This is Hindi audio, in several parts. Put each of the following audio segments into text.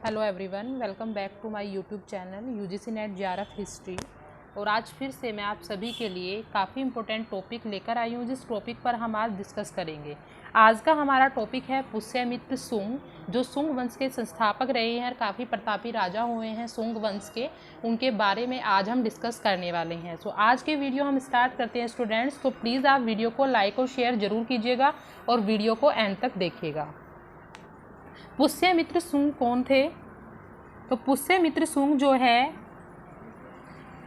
Hello everyone, welcome back to my YouTube channel UGC NET JRF history. और आज फिर से मैं आप सभी के लिए काफ़ी इम्पोर्टेंट टॉपिक लेकर आई हूँ, जिस टॉपिक पर हम आज डिस्कस करेंगे। आज का हमारा टॉपिक है पुष्यमित्र सुंग, जो सुंग वंश के संस्थापक रहे हैं और काफ़ी प्रतापी राजा हुए हैं सुंग वंश के। उनके बारे में आज हम डिस्कस करने वाले हैं। सो आज के वीडियो हम स्टार्ट करते हैं स्टूडेंट्स। तो प्लीज़ आप वीडियो को लाइक और शेयर ज़रूर कीजिएगा और वीडियो को एंड तक देखिएगा। पुष्यमित्र सुंग कौन थे? तो पुष्यमित्र सुंग जो है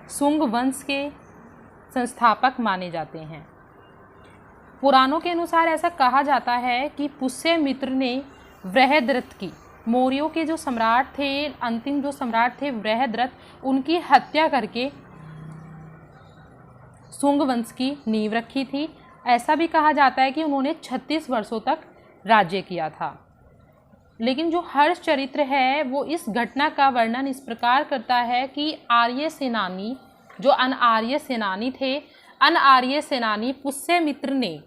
सुंग वंश के संस्थापक माने जाते हैं। पुराणों के अनुसार ऐसा कहा जाता है कि पुष्यमित्र ने बृहद्रथ की, मौर्यों के जो सम्राट थे, अंतिम जो सम्राट थे बृहद्रथ, उनकी हत्या करके सुंग वंश की नींव रखी थी। ऐसा भी कहा जाता है कि उन्होंने 36 वर्षों तक राज्य किया था। लेकिन जो हर्ष चरित्र है वो इस घटना का वर्णन इस प्रकार करता है कि आर्य सेनानी, जो अनआर्य सेनानी थे, अनआर्य सेनानी पुष्यमित्र ने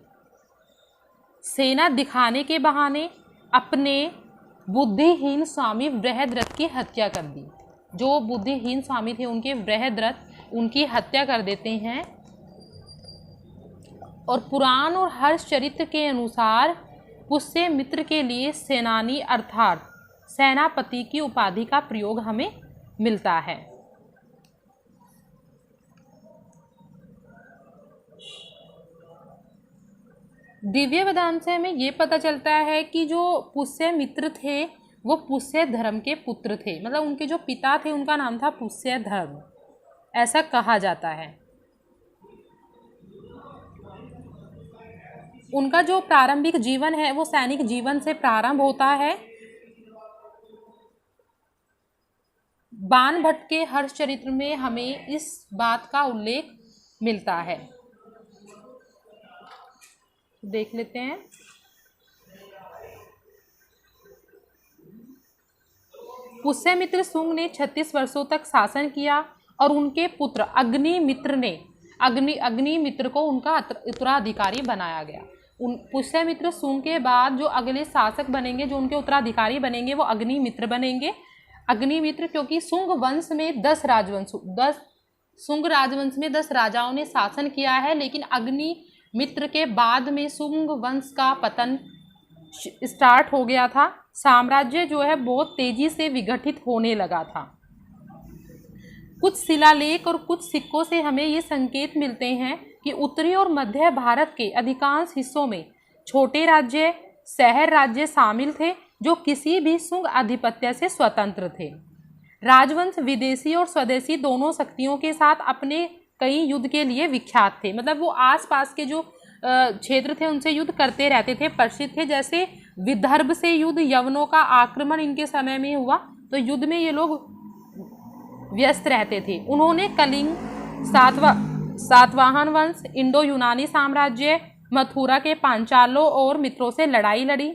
सेना दिखाने के बहाने अपने बुद्धिहीन स्वामी बृहद्रथ की हत्या कर दी। जो बुद्धिहीन स्वामी थे उनके बृहद्रथ, उनकी हत्या कर देते हैं। और पुराण और हर्ष चरित्र के अनुसार पुष्यमित्र के लिए सेनानी अर्थात सेनापति की उपाधि का प्रयोग हमें मिलता है। दिव्य वेदांत से हमें ये पता चलता है कि जो पुष्यमित्र थे वो पुष्य धर्म के पुत्र थे। मतलब उनके जो पिता थे उनका नाम था पुष्य धर्म, ऐसा कहा जाता है। उनका जो प्रारंभिक जीवन है वो सैनिक जीवन से प्रारंभ होता है। बाण भट्ट के हर्ष चरित्र में हमें इस बात का उल्लेख मिलता है। देख लेते हैं। पुष्यमित्र सुंग ने 36 वर्षों तक शासन किया और उनके पुत्र अग्निमित्र ने अग्निमित्र को उनका उत्तराधिकारी बनाया गया। पुष्यमित्र सुंग के बाद जो अगले शासक बनेंगे, जो उनके उत्तराधिकारी बनेंगे, वो अग्निमित्र बनेंगे। अग्निमित्र क्योंकि सुंग वंश में 10 राजाओं ने शासन किया है, लेकिन अग्निमित्र के बाद में सुंग वंश का पतन स्टार्ट हो गया था। साम्राज्य जो है बहुत तेजी से विघटित होने लगा था। कुछ शिलालेख और कुछ सिक्कों से हमें ये संकेत मिलते हैं कि उत्तरी और मध्य भारत के अधिकांश हिस्सों में छोटे राज्य, शहर राज्य शामिल थे, जो किसी भी सुंग आधिपत्य से स्वतंत्र थे। राजवंश विदेशी और स्वदेशी दोनों शक्तियों के साथ अपने कई युद्ध के लिए विख्यात थे। मतलब वो आसपास के जो क्षेत्र थे उनसे युद्ध करते रहते थे, प्रसिद्ध थे। जैसे विदर्भ से युद्ध, यवनों का आक्रमण इनके समय में हुआ, तो युद्ध में ये लोग व्यस्त रहते थे। उन्होंने कलिंग, सातवाहन वंश, इंडो यूनानी साम्राज्य, मथुरा के पांचालों और मित्रों से लड़ाई लड़ी।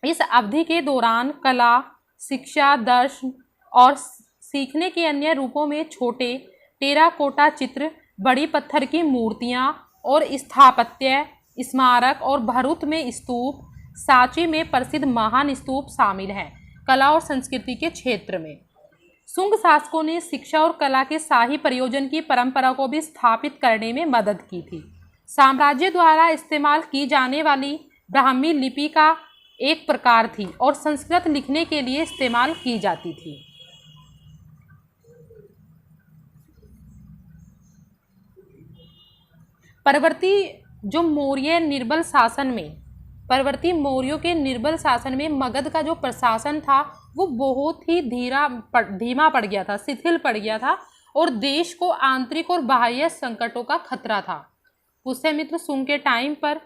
इस अवधि के दौरान कला, शिक्षा, दर्शन और सीखने के अन्य रूपों में छोटे टेराकोटा चित्र, बड़ी पत्थर की मूर्तियां और स्थापत्य, स्मारक और भरूच में स्तूप, सांची में प्रसिद्ध महान स्तूप शामिल हैं। कला और संस्कृति के क्षेत्र में सुंग शासकों ने शिक्षा और कला के शाही प्रयोजन की परंपरा को भी स्थापित करने में मदद की थी। साम्राज्य द्वारा इस्तेमाल की जाने वाली ब्राह्मी लिपि का एक प्रकार थी और संस्कृत लिखने के लिए इस्तेमाल की जाती थी। परवर्ती मौर्यों के निर्बल शासन में मगध का जो प्रशासन था वो बहुत ही धीमा पड़ गया था, शिथिल पड़ गया था, और देश को आंतरिक और बाह्य संकटों का खतरा था। पुष्यमित्र सुंग के टाइम पर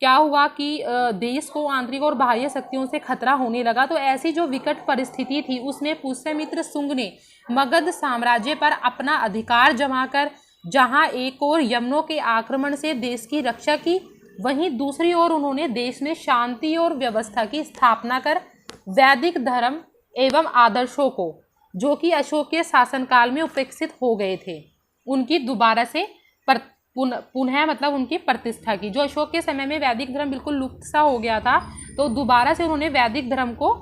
क्या हुआ कि देश को आंतरिक और बाह्य शक्तियों से खतरा होने लगा। तो ऐसी जो विकट परिस्थिति थी उसमें पुष्यमित्र सुंग ने मगध साम्राज्य पर अपना अधिकार जमाकर जहां एक ओर यवनों के आक्रमण से देश की रक्षा की, वहीं दूसरी ओर उन्होंने देश में शांति और व्यवस्था की स्थापना कर वैदिक धर्म एवं आदर्शों को, जो कि अशोक के शासनकाल में उपेक्षित हो गए थे, उनकी दोबारा से पुनः मतलब उनकी प्रतिष्ठा की। जो अशोक के समय में वैदिक धर्म बिल्कुल लुप्त सा हो गया था, तो दोबारा से उन्होंने वैदिक धर्म को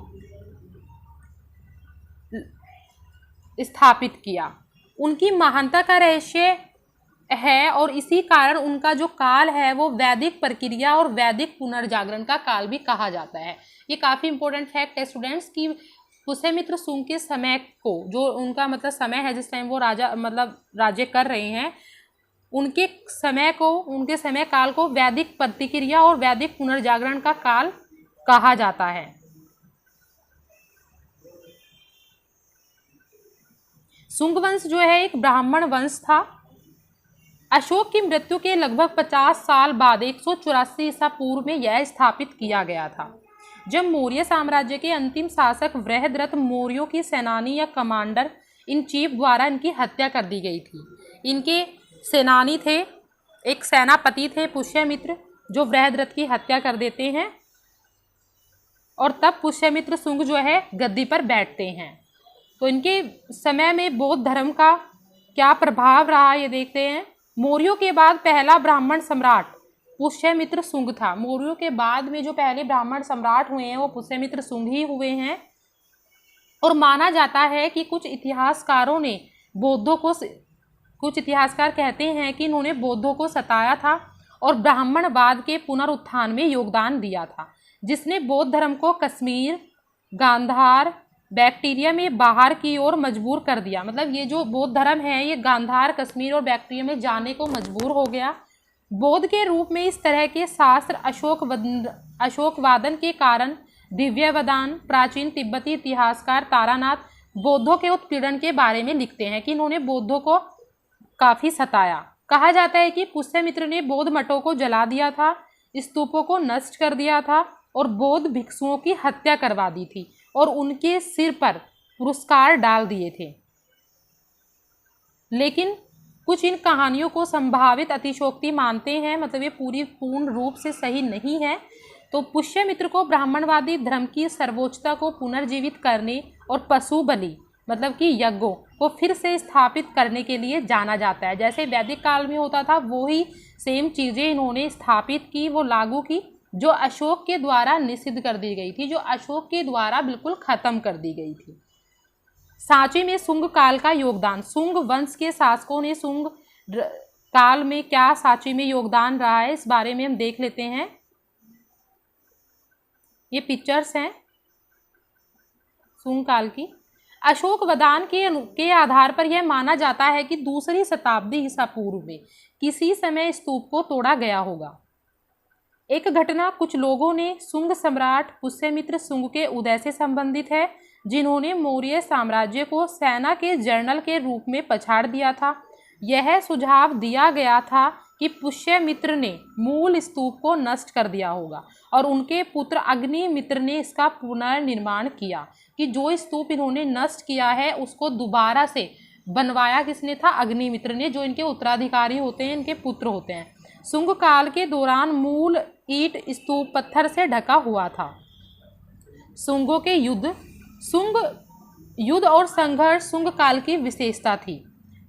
स्थापित किया। उनकी महानता का रहस्य है और इसी कारण उनका जो काल है वो वैदिक प्रक्रिया और वैदिक पुनर्जागरण का काल भी कहा जाता है। ये काफ़ी इंपॉर्टेंट फैक्ट है स्टूडेंट्स कि पुष्यमित्र शुंग के समय को, जो उनका मतलब समय है जिस टाइम वो राजा मतलब राज्य कर रहे हैं, उनके समय काल को वैदिक प्रतिक्रिया और वैदिक पुनर्जागरण का काल कहा जाता है। शुंग वंश जो है एक ब्राह्मण वंश था। अशोक की मृत्यु के लगभग 50 साल बाद 184 ईसा पूर्व में यह स्थापित किया गया था, जब मौर्य साम्राज्य के अंतिम शासक बृहद्रथ मौर्यों की सेनानी या कमांडर इन चीफ द्वारा इनकी हत्या कर दी गई थी। इनके सेनानी थे, एक सेनापति थे पुष्यमित्र, जो बृहद्रथ की हत्या कर देते हैं और तब पुष्यमित्र शुंग जो है गद्दी पर बैठते हैं। तो इनके समय में बौद्ध धर्म का क्या प्रभाव रहा ये देखते हैं। मौर्यों के बाद पहला ब्राह्मण सम्राट पुष्यमित्र शुंग था। मौर्यों के बाद में जो पहले ब्राह्मण सम्राट हुए हैं वो पुष्यमित्र शुंग ही हुए हैं। और माना जाता है कि कुछ इतिहासकार कहते हैं कि इन्होंने बौद्धों को सताया था और ब्राह्मणवाद के पुनरुत्थान में योगदान दिया था, जिसने बौद्ध धर्म को कश्मीर, गांधार, बैक्टीरिया में बाहर की ओर मजबूर कर दिया। मतलब ये जो बौद्ध धर्म है ये गांधार, कश्मीर और बैक्टीरिया में जाने को मजबूर हो गया। बौद्ध के रूप में इस तरह के शास्त्र अशोकवादन के कारण दिव्यवदान, प्राचीन तिब्बती इतिहासकार तारानाथ बौद्धों के उत्पीड़न के बारे में लिखते हैं कि इन्होंने बौद्धों को काफ़ी सताया। कहा जाता है कि पुष्यमित्र ने बौद्ध मठों को जला दिया था, स्तूपों को नष्ट कर दिया था और बौद्ध भिक्षुओं की हत्या करवा दी थी और उनके सिर पर पुरस्कार डाल दिए थे। लेकिन कुछ इन कहानियों को संभावित अतिशयोक्ति मानते हैं, मतलब ये पूर्ण रूप से सही नहीं है। तो पुष्यमित्र को ब्राह्मणवादी धर्म की सर्वोच्चता को पुनर्जीवित करने और पशु बलि मतलब कि यज्ञों को फिर से स्थापित करने के लिए जाना जाता है। जैसे वैदिक काल में होता था वो ही सेम चीज़ें इन्होंने स्थापित की, वो लागू की, जो अशोक के द्वारा निषिद्ध कर दी गई थी, जो अशोक के द्वारा बिल्कुल ख़त्म कर दी गई थी। सांची में शुंग काल का योगदान। शुंग वंश के शासकों ने शुंग काल में क्या सांची में योगदान रहा है इस बारे में हम देख लेते हैं। ये पिक्चर्स हैं शुंग काल की। अशोकवदान के आधार पर यह माना जाता है कि दूसरी शताब्दी ईसा पूर्व में किसी समय स्तूप को तोड़ा गया होगा। एक घटना कुछ लोगों ने शुंग सम्राट पुष्यमित्र शुंग के उदय से संबंधित है, जिन्होंने मौर्य साम्राज्य को सेना के जनरल के रूप में पछाड़ दिया था। यह सुझाव दिया गया था कि पुष्यमित्र ने मूल स्तूप को नष्ट कर दिया होगा और उनके पुत्र अग्निमित्र ने इसका पुनर्निर्माण किया, कि जो स्तूप इन्होंने नष्ट किया है उसको दोबारा से बनवाया किसने था? अग्निमित्र ने, जो इनके उत्तराधिकारी होते हैं, इनके पुत्र होते हैं। शुंग काल के दौरान मूल ईंट स्तूप पत्थर से ढका हुआ था। शुंगों के युद्ध और संघर्ष शुंग काल की विशेषता थी।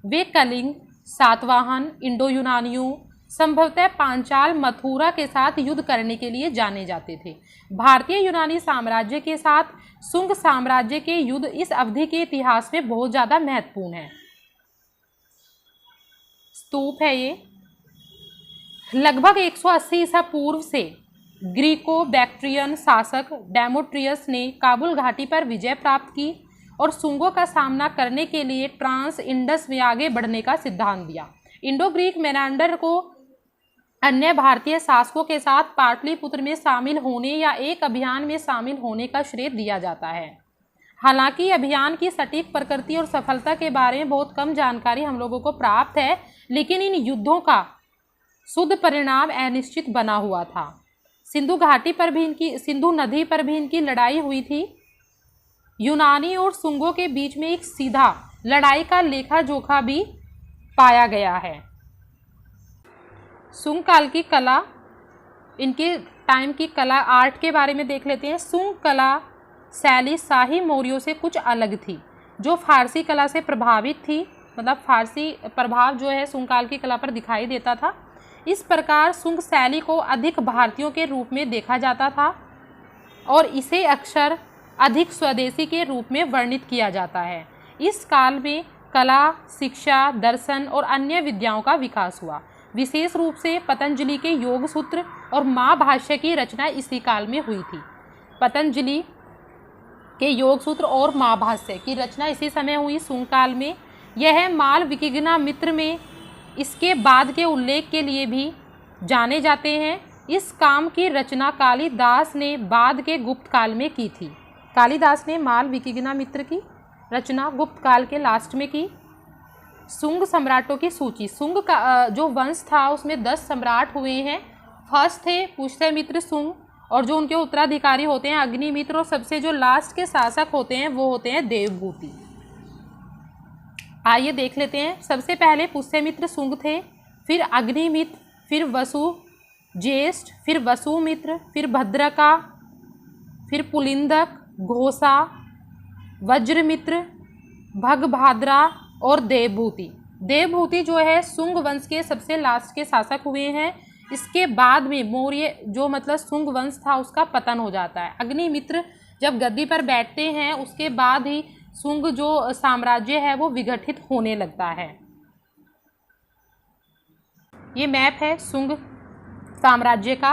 वे कलिंग, सातवाहन, इंडो यूनानियों, संभवतः पांचाल, मथुरा के साथ युद्ध करने के लिए जाने जाते थे। भारतीय यूनानी साम्राज्य के साथ शुंग साम्राज्य के युद्ध इस अवधि के इतिहास में बहुत ज़्यादा महत्वपूर्ण है। स्तूप है ये। लगभग 180 ईसा पूर्व से ग्रीको बैक्ट्रियन शासक डेमोट्रियस ने काबुल घाटी पर विजय प्राप्त की और शुंगों का सामना करने के लिए ट्रांस इंडस में आगे बढ़ने का सिद्धांत दिया। इंडो ग्रीक मेनांडर को अन्य भारतीय शासकों के साथ पाटलिपुत्र में शामिल होने या एक अभियान में शामिल होने का श्रेय दिया जाता है। हालांकि अभियान की सटीक प्रकृति और सफलता के बारे में बहुत कम जानकारी हम लोगों को प्राप्त है, लेकिन इन युद्धों का शुद्ध परिणाम अनिश्चित बना हुआ था। सिंधु नदी पर भी इनकी लड़ाई हुई थी। यूनानी और शुंगों के बीच में एक सीधा लड़ाई का लेखा जोखा भी पाया गया है। शुंग काल की कला, इनके टाइम की कला आर्ट के बारे में देख लेते हैं। शुंग कला शैली शाही मौर्यों से कुछ अलग थी, जो फारसी कला से प्रभावित थी। मतलब फारसी प्रभाव जो है शुंग काल की कला पर दिखाई देता था। इस प्रकार शुंग शैली को अधिक भारतीयों के रूप में देखा जाता था और इसे अक्सर अधिक स्वदेशी के रूप में वर्णित किया जाता है। इस काल में कला, शिक्षा, दर्शन और अन्य विद्याओं का विकास हुआ। विशेष रूप से पतंजलि के योग सूत्र और महाभाष्य की रचना इसी काल में हुई थी। पतंजलि के योग सूत्र और महाभाष्य की रचना इसी समय हुई, शुंग काल में। यह मालविकिग्ना मित्र में इसके बाद के उल्लेख के लिए भी जाने जाते हैं। इस काम की रचना कालिदास ने बाद के गुप्त काल में की थी। कालिदास ने मालविकिग्ना मित्र की रचना गुप्त काल के लास्ट में की। शुंग सम्राटों की सूची। शुंग का जो वंश था उसमें 10 सम्राट हुए हैं। फर्स्ट थे पुष्यमित्र शुंग, और जो उनके उत्तराधिकारी होते हैं अग्निमित्र, और सबसे जो लास्ट के शासक होते हैं वो होते हैं देवभूति। आइए देख लेते हैं। सबसे पहले पुष्यमित्र शुंग थे, फिर अग्निमित्र, फिर वसु ज्येष्ठ, फिर वसुमित्र, फिर भद्रका, फिर पुलिंदक, घोषा, वज्रमित्र, भगभाद्रा और देवभूति। देवभूति जो है शुंग वंश के सबसे लास्ट के शासक हुए हैं। इसके बाद में मौर्य जो मतलब शुंग वंश था उसका पतन हो जाता है। अग्निमित्र जब गद्दी पर बैठते हैं उसके बाद ही शुंग जो साम्राज्य है वो विघटित होने लगता है। ये मैप है शुंग साम्राज्य का।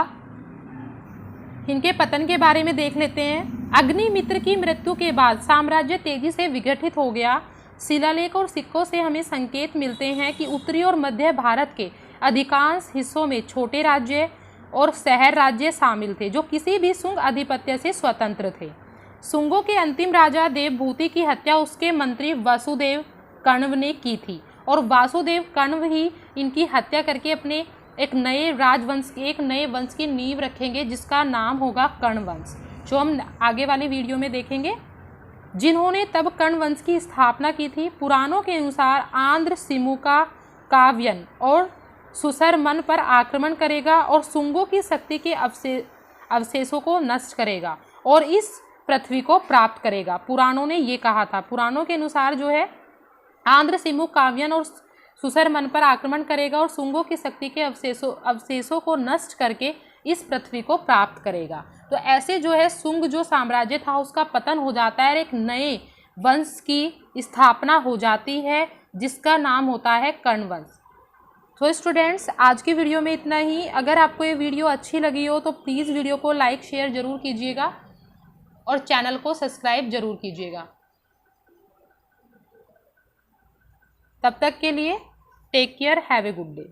इनके पतन के बारे में देख लेते हैं। अग्निमित्र की मृत्यु के बाद साम्राज्य तेजी से विघटित हो गया। शिलालेख और सिक्कों से हमें संकेत मिलते हैं कि उत्तरी और मध्य भारत के अधिकांश हिस्सों में छोटे राज्य और शहर राज्य शामिल थे जो किसी भी शुंग आधिपत्य से स्वतंत्र थे। शुंगों के अंतिम राजा देवभूति की हत्या उसके मंत्री वासुदेव कण्व ने की थी, और वासुदेव कण्व ही इनकी हत्या करके अपने एक नए राजवंश, एक नए वंश की नींव रखेंगे जिसका नाम होगा कर्ण वंश, जो हम आगे वाले वीडियो में देखेंगे। जिन्होंने तब कर्ण वंश की स्थापना की थी। पुराणों के अनुसार आंध्र सिमुका काव्यन और सुसरमन पर आक्रमण करेगा और शुंगों की शक्ति के अवशेषों को नष्ट करेगा और इस पृथ्वी को प्राप्त करेगा। पुराणों ने ये कहा था। पुराणों के अनुसार जो है आंध्र सिमुक काव्यन और सुसरमन पर आक्रमण करेगा और शुंगों की शक्ति के अवशेषों को नष्ट करके इस पृथ्वी को प्राप्त करेगा। तो ऐसे जो है शुंग जो साम्राज्य था उसका पतन हो जाता है, एक नए वंश की स्थापना हो जाती है जिसका नाम होता है कर्ण वंश। तो स्टूडेंट्स आज की वीडियो में इतना ही। अगर आपको ये वीडियो अच्छी लगी हो तो प्लीज़ वीडियो को लाइक शेयर ज़रूर कीजिएगा और चैनल को सब्सक्राइब ज़रूर कीजिएगा। तब तक के लिए take care, have a good day.